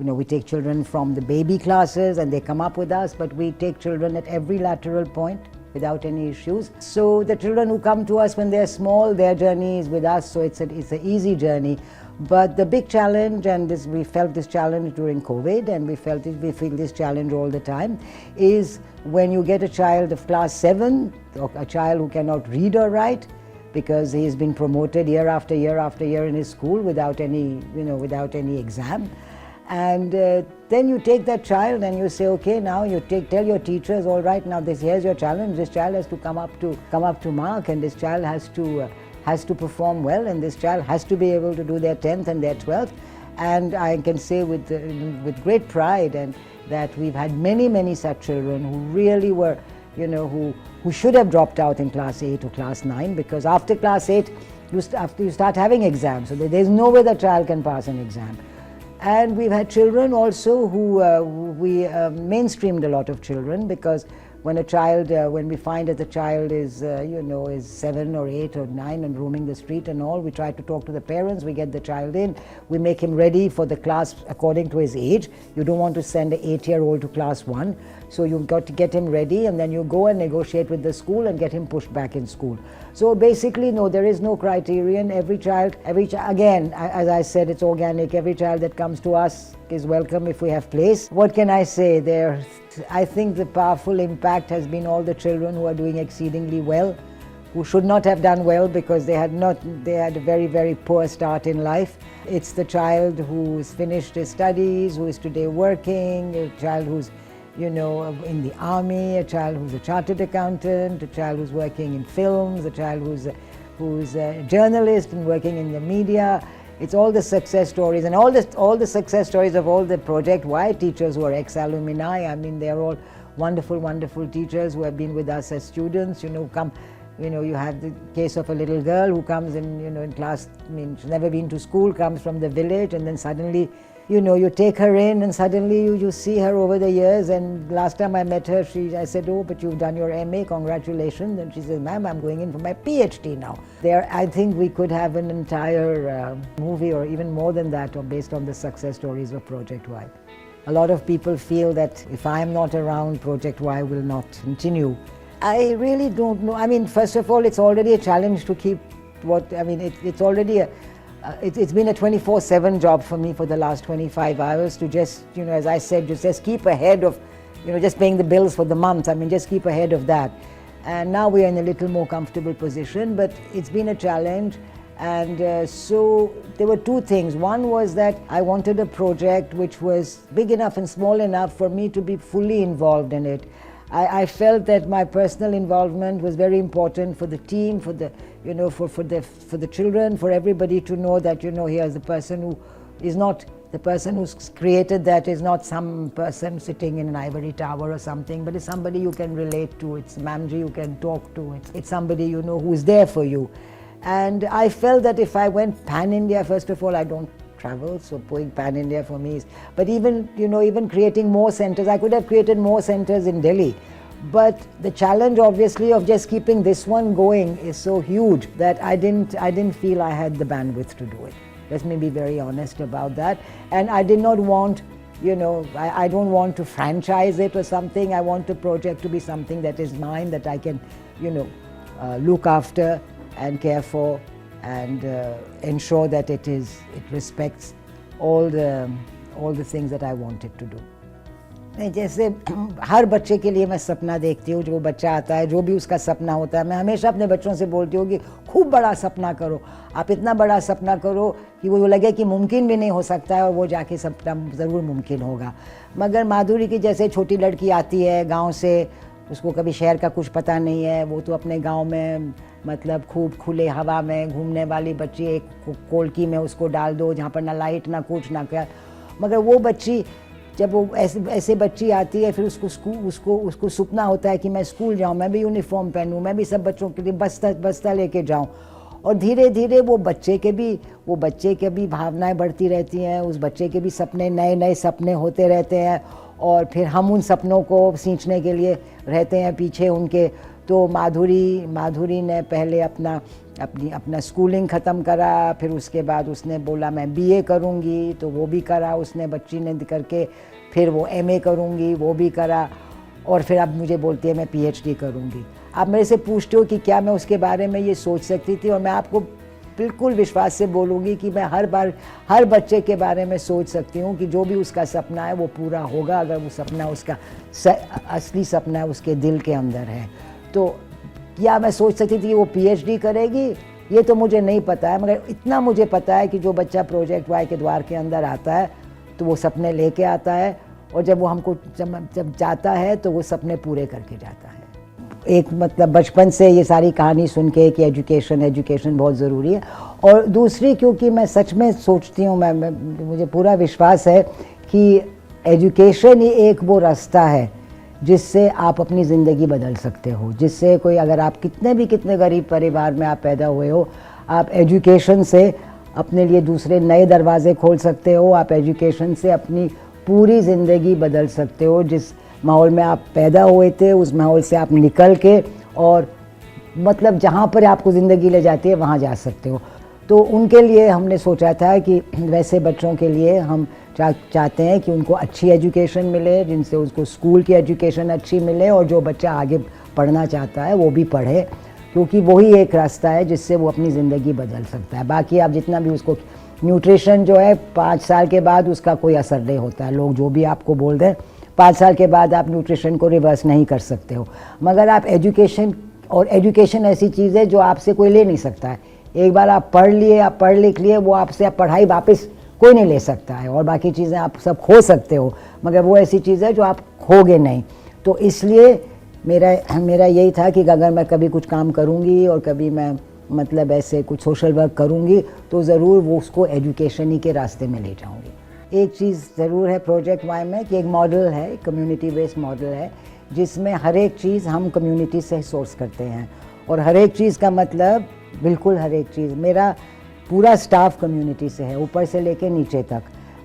We take children from the baby classes and they come up with us, but we take children at every lateral point without any issues. So the children who come to us when they're small, their journey is with us, so it's an easy journey. But the big challenge, and we felt this challenge during COVID, and we feel this challenge all the time, is when you get a child of class 7, or a child who cannot read or write, because he's been promoted year after year after year in his school without any exam. And then you take that child and you say, okay, now you tell your teachers, all right, now here's your challenge. This child has to come up to mark, and this child has to perform well, and this child has to be able to do their 10th and their 12th. And I can say with great pride and that we've had many such children who really were, who should have dropped out in class 8 or class 9, because after class 8 you start having exams, so there's no way the child can pass an exam. And we've had children also who we mainstreamed a lot of children, because when we find that the child is 7 or 8 or 9 and roaming the street and all, we try to talk to the parents, we get the child in, we make him ready for the class according to his age. You don't want to send an 8-year-old to class 1, so you've got to get him ready, and then you go and negotiate with the school and get him pushed back in school. So basically, no, there is no criterion. Every child, again, as I said, it's organic. Every child that comes to us is welcome if we have place. What can I say? I think the powerful impact has been all the children who are doing exceedingly well, who should not have done well because they had a very poor start in life. It's the child who's finished his studies, who is today working, a child who's in the army, a child who's a chartered accountant, a child who's working in films, a child who's a journalist and working in the media. It's all the success stories, and all the success stories of all the Project Y teachers who are ex-alumni. I mean, they're all wonderful teachers who have been with us as students. You have the case of a little girl who comes in class, she's never been to school, comes from the village, and then suddenly, you take her in, and suddenly you see her over the years. And last time I met her, I said, oh, but you've done your MA, congratulations. And she says, ma'am, I'm going in for my PhD now. I think we could have an entire movie, or even more than that, based on the success stories of Project Y. A lot of people feel that if I'm not around, Project Y will not continue. I really don't know. I mean, first of all, it's already a challenge to keep it's already it's been a 24/7 job for me for the last 25 hours to just, as I said, just keep ahead of, just paying the bills for the month. I mean, just keep ahead of that. And now we are in a little more comfortable position, but it's been a challenge. And so there were two things. One was that I wanted a project which was big enough and small enough for me to be fully involved in it. I felt that my personal involvement was very important for the team, for the children, for everybody to know that, here's the person who is not the person who's created that, is not some person sitting in an ivory tower or something, but it's somebody you can relate to. It's Mamji you can talk to. It's somebody who's there for you. And I felt that if I went pan-India, first of all, I don't travel, so going pan-India for me is, but even creating more centers, I could have created more centers in Delhi. But the challenge, obviously, of just keeping this one going is so huge that I didn't feel I had the bandwidth to do it. Let me be very honest about that. And I did not want, I don't want to franchise it or something. I want the project to be something that is mine, that I can, look after and care for, and ensure that it respects all the things that I want it to do. जैसे हर बच्चे के लिए मैं सपना देखती हूँ, जो बच्चा आता है, जो भी उसका सपना होता है, मैं हमेशा अपने बच्चों से बोलती हूँ कि खूब बड़ा सपना करो, आप इतना बड़ा सपना करो कि वो लगे कि मुमकिन भी नहीं हो सकता है, और वो जाके सपना ज़रूर मुमकिन होगा. मगर माधुरी की जैसे छोटी लड़की आती है गाँव से, उसको कभी शहर का कुछ पता नहीं है, वो तो अपने गांव में मतलब खूब खुले हवा में घूमने वाली बच्ची, एक कोलकी में उसको डाल दो जहाँ पर ना लाइट ना कुछ ना क्या. मगर वो बच्ची, जब वो ऐसे बच्ची आती है, फिर उसको सपना होता है कि मैं स्कूल जाऊँ, मैं भी यूनिफॉर्म पहनूँ, मैं भी सब बच्चों के लिए बस्ता लेके जाऊँ. और धीरे धीरे वो बच्चे के भी भावनाएं बढ़ती रहती हैं, उस बच्चे के भी सपने, नए सपने होते रहते हैं, और फिर हम उन सपनों को सींचने के लिए रहते हैं पीछे उनके. तो माधुरी ने पहले अपना अपना स्कूलिंग ख़त्म करा, फिर उसके बाद उसने बोला मैं बीए करूँगी, तो वो भी करा उसने, बच्ची ने करके। फिर वो एमए करूँगी, वो भी करा, और फिर अब मुझे बोलती है मैं पीएचडी करूँगी। आप मेरे से पूछते हो कि क्या मैं उसके बारे में ये सोच सकती थी, और मैं आपको बिल्कुल विश्वास से बोलूँगी कि मैं हर बार हर बच्चे के बारे में सोच सकती हूँ कि जो भी उसका सपना है वो पूरा होगा, अगर वो सपना उसका असली सपना है उसके दिल के अंदर है। तो क्या मैं सोच सकती थी वो पीएचडी करेगी, ये तो मुझे नहीं पता है, मगर इतना मुझे पता है कि जो बच्चा प्रोजेक्ट वाई के द्वार के अंदर आता है तो वो सपने लेके आता है, और जब वो हमको जब जाता है तो वो सपने पूरे करके जाता है। एक मतलब बचपन से ये सारी कहानी सुन के कि एजुकेशन बहुत ज़रूरी है, और दूसरी क्योंकि मैं सच में सोचती हूँ, मुझे पूरा विश्वास है कि एजुकेशन ही एक वो रास्ता है जिससे आप अपनी ज़िंदगी बदल सकते हो, जिससे कोई, अगर आप कितने गरीब परिवार में आप पैदा हुए हो, आप एजुकेशन से अपने लिए दूसरे नए दरवाज़े खोल सकते हो, आप एजुकेशन से अपनी पूरी ज़िंदगी बदल सकते हो। जिस माहौल में आप पैदा हुए थे उस माहौल से आप निकल के और मतलब जहाँ पर आपको ज़िंदगी ले जाती है वहाँ जा सकते हो। तो उनके लिए हमने सोचा था कि वैसे बच्चों के लिए हम चाहते हैं कि उनको अच्छी एजुकेशन मिले, जिनसे उसको स्कूल की एजुकेशन अच्छी मिले, और जो बच्चा आगे पढ़ना चाहता है वो भी पढ़े, क्योंकि वही एक रास्ता है जिससे वो अपनी ज़िंदगी बदल सकता है। बाकी आप जितना भी उसको न्यूट्रिशन जो है 5 साल के बाद उसका कोई असर नहीं होता है, लोग जो भी आपको बोल दें 5 साल के बाद आप न्यूट्रिशन को रिवर्स नहीं कर सकते हो, मगर आप एजुकेशन ऐसी चीज़ है जो आपसे कोई ले नहीं सकता है। एक बार आप पढ़ लिए, आप पढ़ लिख लिए, वो आपसे आप पढ़ाई वापस कोई नहीं ले सकता है, और बाकी चीज़ें आप सब खो सकते हो, मगर वो ऐसी चीज़ है जो आप खोगे नहीं। तो इसलिए मेरा यही था कि अगर मैं कभी कुछ काम करूँगी और कभी मैं मतलब ऐसे कुछ सोशल वर्क करूँगी तो ज़रूर वो उसको एजुकेशन ही के रास्ते में ले जाऊँगी। एक चीज़ ज़रूर है प्रोजेक्ट वाई में कि एक मॉडल है, कम्युनिटी बेस्ड मॉडल है, जिसमें हर एक चीज़ हम कम्युनिटी से सोर्स करते हैं, और हर एक चीज़ का मतलब बिल्कुल हर एक चीज़, मेरा पूरा स्टाफ कम्युनिटी से है, ऊपर से लेके नीचे तक।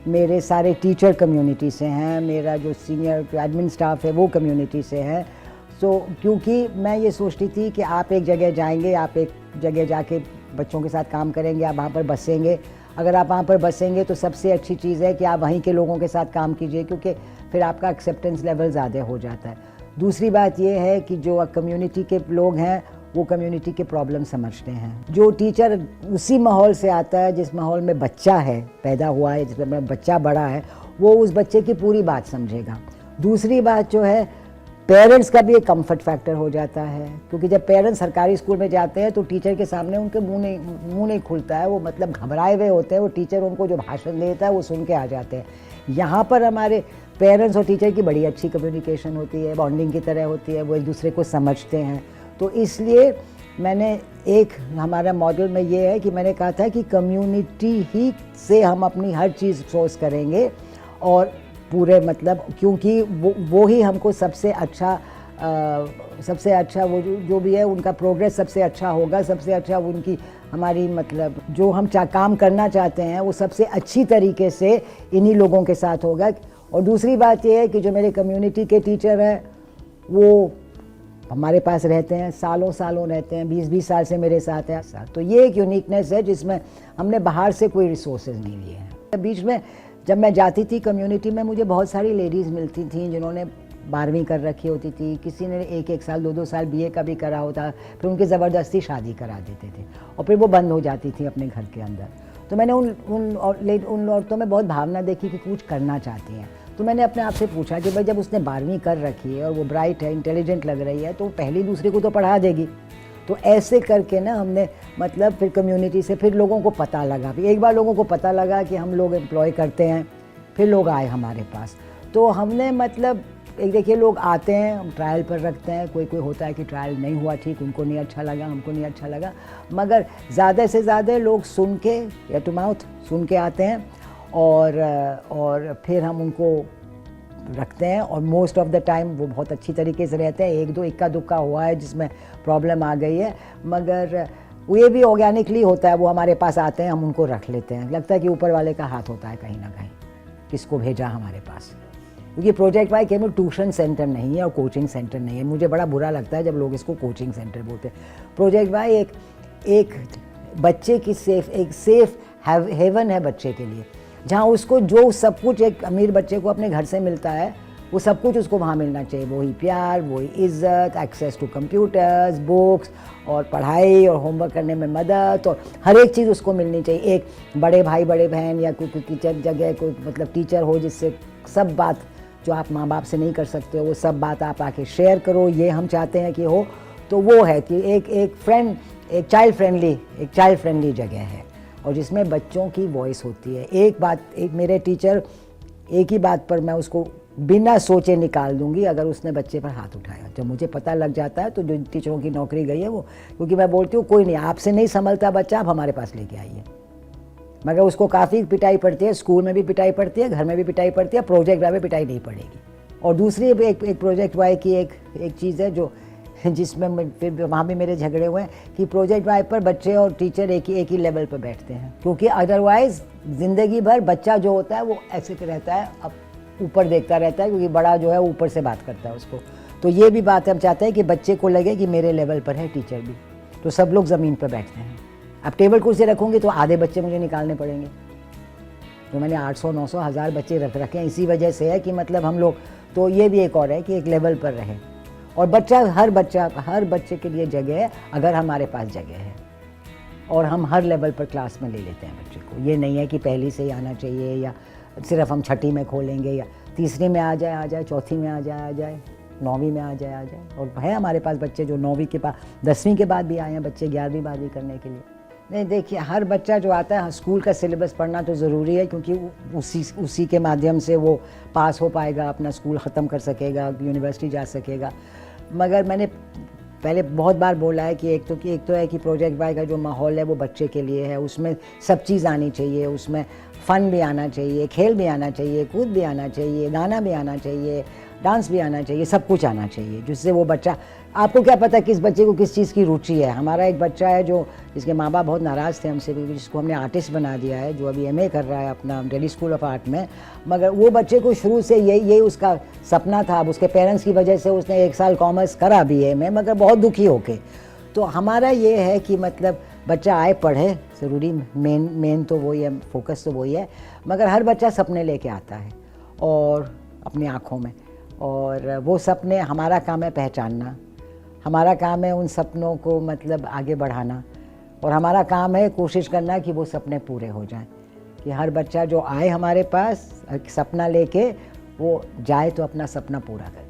मेरे सारे टीचर कम्युनिटी से हैं, मेरा जो सीनियर एडमिन स्टाफ है वो कम्युनिटी से है। सो क्योंकि मैं ये सोचती थी कि आप एक जगह जाएंगे, आप एक जगह जाके बच्चों के साथ काम करेंगे, आप वहाँ पर बसेंगे। अगर आप वहाँ पर बसेंगे तो सबसे अच्छी चीज़ है कि आप वहीं के लोगों के साथ काम कीजिए, क्योंकि फिर आपका एक्सेप्टेंस लेवल ज़्यादा हो जाता है। दूसरी बात ये है कि जो कम्युनिटी के लोग हैं वो कम्युनिटी के प्रॉब्लम समझते हैं। जो टीचर उसी माहौल से आता है जिस माहौल में बच्चा है, पैदा हुआ है, जिसमें बच्चा बड़ा है, वो उस बच्चे की पूरी बात समझेगा। दूसरी बात जो है, पेरेंट्स का भी एक कंफर्ट फैक्टर हो जाता है, क्योंकि जब पेरेंट्स सरकारी स्कूल में जाते हैं तो टीचर के सामने उनके मुंह नहीं खुलता है, वो मतलब घबराए हुए होते हैं, वो टीचर उनको जो भाषण देता है वो सुन के आ जाते हैं। यहाँ पर हमारे पेरेंट्स और टीचर की बड़ी अच्छी कम्युनिकेशन होती है, बॉन्डिंग की तरह होती है, वो एक दूसरे को समझते हैं। तो इसलिए हमारा मॉडल में ये है कि मैंने कहा था कि कम्युनिटी ही से हम अपनी हर चीज़ सोर्स करेंगे, और पूरे मतलब क्योंकि वो ही हमको सबसे अच्छा वो जो भी है उनका प्रोग्रेस सबसे अच्छा होगा, सबसे अच्छा उनकी हमारी मतलब जो हम काम करना चाहते हैं वो सबसे अच्छी तरीके से इन्हीं लोगों के साथ होगा। और दूसरी बात ये है कि जो मेरे कम्युनिटी के टीचर हैं वो हमारे पास रहते हैं, सालों रहते हैं, 20 साल से मेरे साथ हैं। तो ये एक यूनिकनेस है जिसमें हमने बाहर से कोई रिसोर्सेज नहीं लिए हैं। बीच में जब मैं जाती थी कम्युनिटी में, मुझे बहुत सारी लेडीज़ मिलती थी जिन्होंने 12वीं कर रखी होती थी, किसी ने 1 साल 2 साल बीए का भी करा होता, फिर उनकी ज़बरदस्ती शादी करा देते थे और फिर वो बंद हो जाती थी अपने घर के अंदर। तो मैंने उन औरतों में बहुत भावना देखी कि कुछ करना चाहती हैं। तो मैंने अपने आप से पूछा कि भाई जब उसने 12वीं कर रखी है और वो ब्राइट है, इंटेलिजेंट लग रही है, तो पहली दूसरी को तो पढ़ा देगी। तो ऐसे करके ना हमने मतलब फिर कम्युनिटी से फिर लोगों को पता लगा, फिर एक बार लोगों को पता लगा कि हम लोग एम्प्लॉय करते हैं, फिर लोग आए हमारे पास। तो हमने मतलब एक देखिए लोग आते हैं, हम ट्रायल पर रखते हैं, कोई होता है कि ट्रायल नहीं हुआ ठीक, उनको नहीं अच्छा लगा, हमको नहीं अच्छा लगा, मगर ज़्यादा से ज़्यादा लोग सुन के या टू माउथ सुन के आते हैं और फिर हम उनको रखते हैं, और मोस्ट ऑफ द टाइम वो बहुत अच्छी तरीके से रहते हैं। 1-2 इक्का दुक्का हुआ है जिसमें प्रॉब्लम आ गई है, मगर ये भी ऑर्गेनिकली होता है, वो हमारे पास आते हैं, हम उनको रख लेते हैं। लगता है कि ऊपर वाले का हाथ होता है कहीं ना कहीं, किसको भेजा हमारे पास, क्योंकि प्रोजेक्ट वाई केवल ट्यूशन सेंटर नहीं है और कोचिंग सेंटर नहीं है। मुझे बड़ा बुरा लगता है जब लोग इसको कोचिंग सेंटर बोलते हैं। प्रोजेक्ट वाई एक एक बच्चे की एक सेफ हेवन है बच्चे के लिए, जहाँ उसको जो सब कुछ एक अमीर बच्चे को अपने घर से मिलता है वो सब कुछ उसको वहाँ मिलना चाहिए। वही प्यार, वही इज़्ज़त, एक्सेस टू कंप्यूटर्स, बुक्स और पढ़ाई और होमवर्क करने में मदद और हर एक चीज़ उसको मिलनी चाहिए। एक बड़े भाई बड़े बहन या कोई टीचर जगह कोई मतलब टीचर हो जिससे सब बात जो आप माँ बाप से नहीं कर सकते हो वो सब बात आप आके शेयर करो, ये हम चाहते हैं कि हो। तो वो है कि एक चाइल्ड फ्रेंडली जगह है और जिसमें बच्चों की वॉइस होती है। एक मेरे टीचर एक ही बात पर मैं उसको बिना सोचे निकाल दूंगी अगर उसने बच्चे पर हाथ उठाया। जब मुझे पता लग जाता है तो जो टीचरों की नौकरी गई है वो, क्योंकि मैं बोलती हूँ कोई नहीं, आपसे नहीं संभलता बच्चा, आप हमारे पास लेके आइए। मगर उसको काफ़ी पिटाई पड़ती है, स्कूल में भी पिटाई पड़ती है, घर में भी पिटाई पड़ती है, प्रोजेक्ट वाई में पिटाई नहीं पड़ेगी। और दूसरी एक प्रोजेक्ट वाई की एक चीज़ है जो जिसमें फिर वहाँ भी मेरे झगड़े हुए हैं कि प्रोजेक्ट वाई पर बच्चे और टीचर एक ही लेवल पर बैठते हैं, क्योंकि अदरवाइज़ ज़िंदगी भर बच्चा जो होता है वो ऐसे रहता है, अब ऊपर देखता रहता है, क्योंकि बड़ा जो है ऊपर से बात करता है उसको। तो ये भी बात हम चाहते हैं कि बच्चे को लगे कि मेरे लेवल पर है टीचर भी, तो सब लोग ज़मीन पर बैठते हैं। अब टेबल कुर्सी रखूँगी तो आधे बच्चे मुझे निकालने पड़ेंगे। तो मैंने 800 900 1000 बच्चे रखे हैं, इसी वजह से है कि मतलब हम लोग, तो ये भी एक और है कि एक लेवल पर रहे और हर बच्चे के लिए जगह है अगर हमारे पास जगह है और हम हर लेवल पर क्लास में ले लेते हैं बच्चे को। ये नहीं है कि पहली से ही आना चाहिए या सिर्फ हम छठी में खोलेंगे या तीसरी में आ जाए, चौथी में आ जाए, 9वीं में आ जाए। और है हमारे पास बच्चे जो 9वीं के बाद 10वीं के बाद भी आए हैं बच्चे 11वीं 12वीं करने के लिए। नहीं, देखिए हर बच्चा जो आता है स्कूल का सिलेबस पढ़ना तो ज़रूरी है, क्योंकि उसी के माध्यम से वो पास हो पाएगा, अपना स्कूल ख़त्म कर सकेगा, यूनिवर्सिटी जा सकेगा। मगर मैंने पहले बहुत बार बोला है कि एक तो है कि प्रोजेक्ट वाई का जो माहौल है वो बच्चे के लिए है, उसमें सब चीज़ आनी चाहिए, उसमें फ़न भी आना चाहिए, खेल भी आना चाहिए, कूद भी आना चाहिए, गाना भी आना चाहिए, डांस भी आना चाहिए, सब कुछ आना चाहिए, जिससे वो बच्चा, आपको क्या पता किस बच्चे को किस चीज़ की रुचि है। हमारा एक बच्चा है जो जिसके माँ बाप बहुत नाराज़ थे हमसे, जिसको हमने आर्टिस्ट बना दिया है, जो अभी MA कर रहा है अपना दिल्ली स्कूल ऑफ आर्ट में। मगर वो बच्चे को शुरू से यही उसका सपना था। अब उसके पेरेंट्स की वजह से उसने 1 साल कॉमर्स करा BA में, मगर बहुत दुखी होके। तो हमारा ये है कि मतलब बच्चा आए पढ़े, ज़रूरी मेन तो वही है, फोकस तो वही है। मगर हर बच्चा सपने लेके आता है और अपनी आँखों में, और वो सपने हमारा काम है पहचानना, हमारा काम है उन सपनों को मतलब आगे बढ़ाना, और हमारा काम है कोशिश करना कि वो सपने पूरे हो जाएं, कि हर बच्चा जो आए हमारे पास एक सपना लेके वो जाए तो अपना सपना पूरा करे।